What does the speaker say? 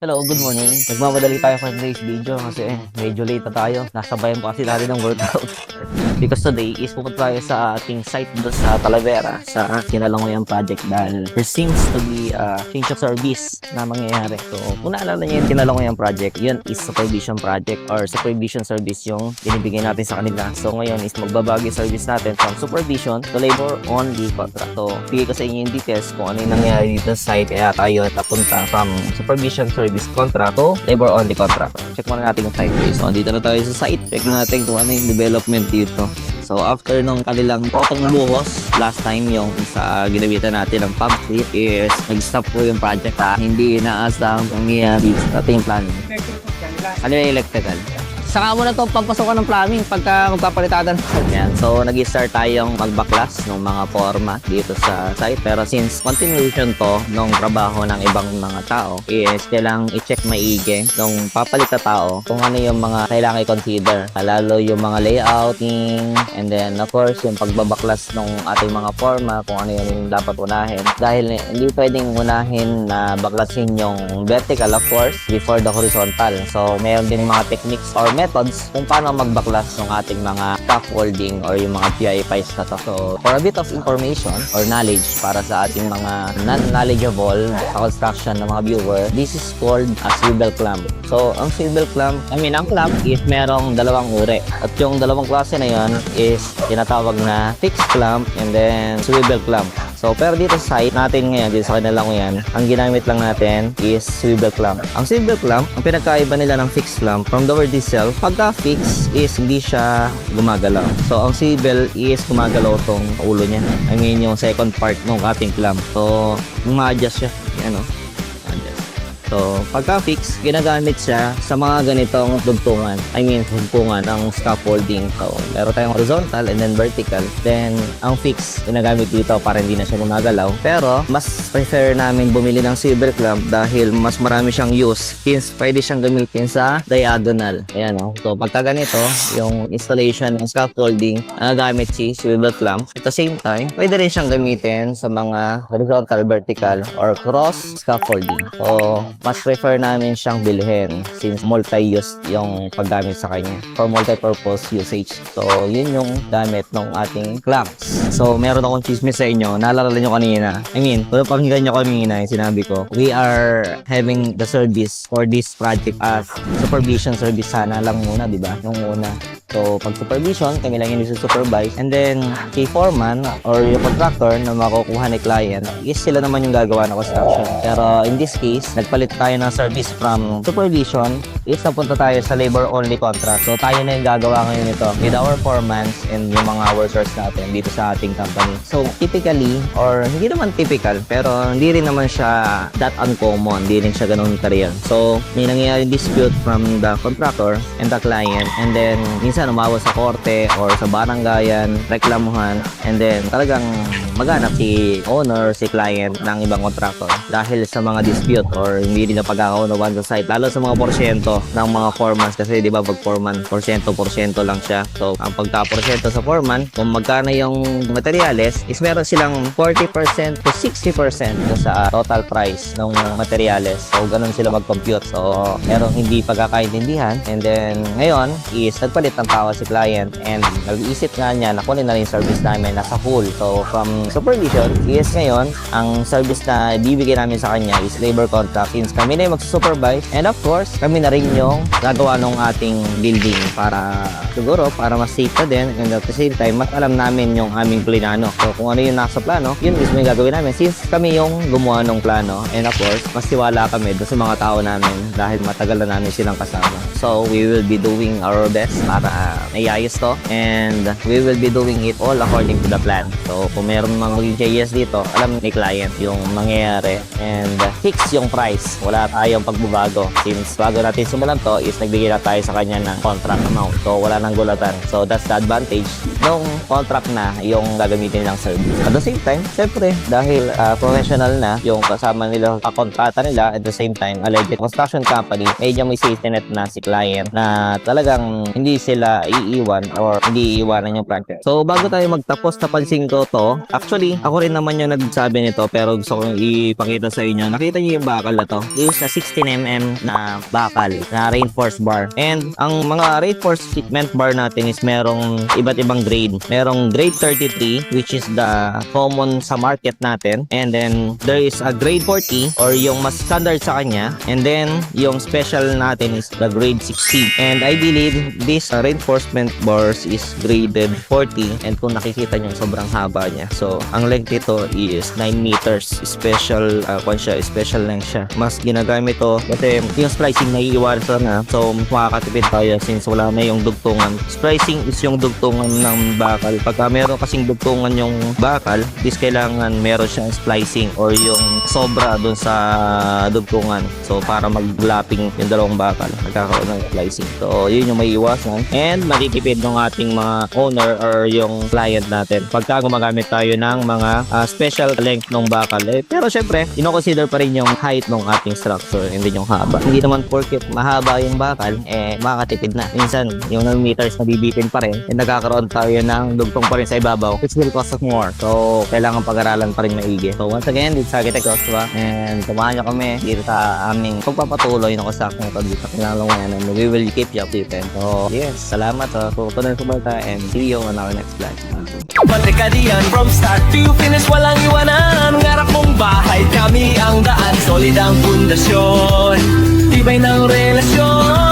Hello, good morning. Nagmamadali tayo for today's video kasi medyo late na tayo. Nasa bayan pa kasi natin ng workout. Because today is pupunta tayo sa ating site doon sa Talavera sa Kinalangoyan project dahil there seems to be a change of service na mangyayari. So, kung naalala niyo yung Kinalangoyan project, yun is supervision project or supervision service yung binibigay natin sa kanila. So, ngayon is magbabago yung service natin from supervision to labor only contract. So, bigay ko sa inyo yung details kung ano yung nangyayari dito sa site kaya tayo napunta from supervision service contract to labor only contract. Check muna natin yung site. So, dito na tayo sa site. Check natin kung ano yung development dito. So, after nung kanilang potong buhos, last time yung sa ginabitan natin ng pump kit is nag-stop po yung project Hindi inaasang nangyayari sa ating planning. Ano yung electrical? Saka mo na ito pampasokan ng plumbing pagka magpapalitatan. Yan. So, nag-start tayong magbaklas ng mga forma dito sa site. Pero since continuation to nung trabaho ng ibang mga tao, is kailangang i-check maigi nung papalit na tao kung ano yung mga kailangan i-consider. Lalo yung mga layouting, and then of course yung pagbabaklas ng ating mga forma kung ano yung dapat unahin. Dahil hindi pwedeng unahin na baklasin yung vertical of course before the horizontal. So, mayroon din mga techniques or methods kung paano magbaklas ng ating mga scaffolding or yung mga PI pies na to. So, for a bit of information or knowledge para sa ating mga non-knowledgeable sa construction ng mga viewer, this is called a swivel clamp. So, ang swivel clamp, ang clamp is merong dalawang uri. At yung dalawang klase na yon is tinatawag na fixed clamp and then swivel clamp. So, pero dito sa site natin ngayon, dito sa Kinalangoyan, ang ginamit lang natin is swivel clamp. Ang swivel clamp, ang pinagkaiba nila ng fixed clamp from the word itself, pagka fix is hindi siya gumagalaw. So, ang swivel is gumagalaw tong ulo niya. I mean, yung second part ng ating clamp. So, ma-adjust siya. Yan o. So, pagka-fix, ginagamit siya sa mga ganitong dugtungan. I mean, dugtungan ng scaffolding. So, meron tayong horizontal and then vertical. Then, ang fix, ginagamit dito para hindi na siya gumagalaw. Pero, mas prefer namin bumili ng swivel clamp dahil mas marami siyang use since pwede siyang gamitin sa diagonal. Ayan o. So, pagka ganito, yung installation ng scaffolding, gamit si swivel clamp. At the same time, pwede rin siyang gamitin sa mga horizontal, vertical, or cross scaffolding. So, mas prefer namin siyang bilhin since multi-use yung paggamit sa kanya for multi-purpose usage. So, yun yung gamit ng ating clamps. So, meron akong chismis sa inyo. Naalala nyo kanina. I mean, kung pakinggan nyo kanina yung sinabi ko, we are having the service for this project as supervision service sana lang muna, di ba? Yung una. So, pag supervision, kami lang yung supervise. And then, kay foreman or yung contractor na makukuha ni client, is sila naman yung gagawa ng construction. Pero in this case, nagpalit tayo ng service from supervision, is napunta tayo sa labor-only contract. So, tayo na yung gagawa ngayon ito with our foreman and yung mga workers natin dito sa ating company. So, typically, or hindi naman typical, pero hindi rin naman siya that uncommon. Hindi rin siya ganun ka-real. So, may nangyayari dispute from the contractor and the client. And then, minsan umawa sa korte or sa baranggayan, reklamuhan, and then talagang maghanap si owner, si client ng ibang contractor dahil sa mga dispute or hindi rin na pagkakaunawan sa site, lalo sa mga porsyento ng mga foreman kasi di ba pag foreman, porsyento lang siya. So, ang pagka-porsyento sa foreman, kung magkano yung materyales, is meron silang 40% to 60% sa total price ng materyales. So, ganun sila mag-compute. So, merong hindi pagkakaintindihan, and then ngayon is nagpalit ng tao si client and nag-iisip nga niya na kunin na rin yung service namin nasa full. So, from supervision is ngayon, ang service na bibigyan namin sa kanya is labor contract since kami na yung mag-supervise and of course, kami na rin yung gagawa ng ating building para siguro, para mas safe na din and at the same time, mas alam namin yung aming plano. So, kung ano yung nasa plano, yun mismo yung gagawin namin since kami yung gumawa ng plano and of course, mas tiwala kami doon sa mga tao namin dahil matagal na namin silang kasama. So, we will be doing our best para naiayos to and we will be doing it all according to the plan. So, kung meron mga maging changes dito, alam ni client yung mangyayari and fix yung price. Wala tayong pagbabago since bago natin simulan to is nagbigay na tayo sa kanya ng contract amount. So, wala nang gulatan. So, that's the advantage nung contract na yung gagamitin nilang service. At the same time, syempre, dahil professional na yung kasama nila, kontrata nila, at the same time, alleged construction company, medyo may safety net na si client na talagang hindi sila iiwan or hindi iiwanan yung project. So, bago tayo magtapos, napansin ko to. Actually, ako rin naman yung nagsabi nito, pero gusto kong ipakita sa inyo. Nakita niyo yung bakal na to? Use na 16mm na bakal na reinforced bar. And ang mga reinforced cement bar natin is merong iba't ibang grade. Merong grade 33, which is the common sa market natin. And then, there is a grade 40 or yung mas standard sa kanya. And then, yung special natin is the grade 60. And I believe this reinforcement bars is graded 40. And kung nakikita nyo, sobrang haba niya. So, ang length nito is 9 meters. Special length siya. Mas ginagamit to kasi yung splicing naiiwan sa na. So, makakatipid tayo since wala na yung dugtungan. Splicing is yung dugtungan ng bakal. Pagka meron kasing dugtungan yung bakal, this kailangan meron siyang splicing or yung sobra dun sa dugtungan. So, para maglapping yung dalawang bakal, magkakaroon ng splicing. So, yun yung may iwasan. And, matitipid ng ating mga owner or yung client natin. Pagka gumagamit tayo ng mga special length ng bakal. Pero syempre, ino-consider pa rin yung height ng ating structure and then yung haba. Hindi naman porket mahaba yung bakal, makakatipid na. Minsan, yung meters na bibitin pa rin, nagkakaroon tayo ng dugtong pa rin sa ibabaw, which will cost us more. So, kailangan pag-aralan pa rin maigi. So, once again, dito sa Architect Joshua, and samahan nyo kami dito sa aming pagpapatuloy ng construction ito dito sa Kinalungan, and we will keep you updated. So, yes, salamat sa tutunan sa balta and see you on our next vlog. Pati ka diyan, from start to finish, walang iwanan. Ngarap mong bahay, kami ang daan. Solid ang pundasyon, tibay ng relasyon.